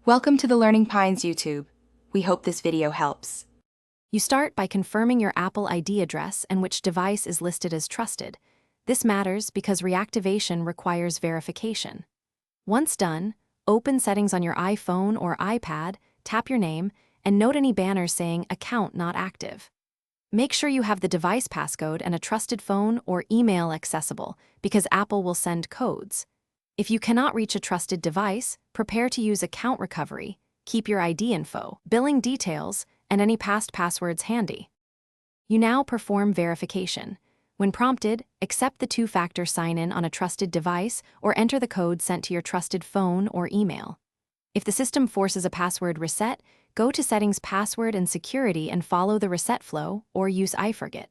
Welcome to the Learning Pines YouTube. We hope this video helps. You start by confirming your Apple ID address and which device is listed as trusted. This matters because reactivation requires verification. Once done, open Settings on your iPhone or iPad, tap your name, and note any banners saying Account Not Active. Make sure you have the device passcode and a trusted phone or email accessible because Apple will send codes. If you cannot reach a trusted device, prepare to use account recovery, keep your ID info, billing details, and any past passwords handy. You now perform verification. When prompted, accept the two-factor sign-in on a trusted device or enter the code sent to your trusted phone or email. If the system forces a password reset, go to Settings, Password and Security and follow the reset flow or use iForget.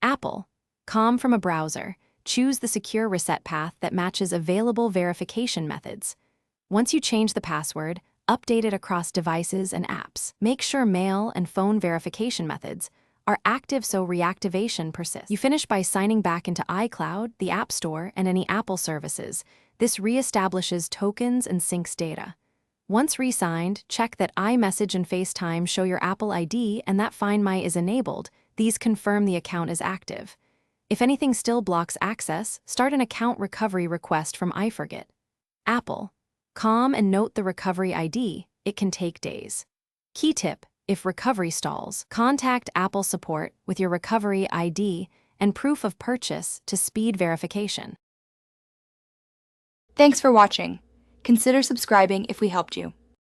Apple. From a browser. Choose the secure reset path that matches available verification methods. Once you change the password, update it across devices and apps. Make sure mail and phone verification methods are active so reactivation persists. You finish by signing back into iCloud, the App Store, and any Apple services. This reestablishes tokens and syncs data. Once re-signed, check that iMessage and FaceTime show your Apple ID and that Find My is enabled. These confirm the account is active. If anything still blocks access, start an account recovery request from iForget. Apple. And note the recovery ID. It can take days. Key tip: if recovery stalls, contact Apple support with your recovery ID and proof of purchase to speed verification. Thanks for watching. Consider subscribing if we helped you.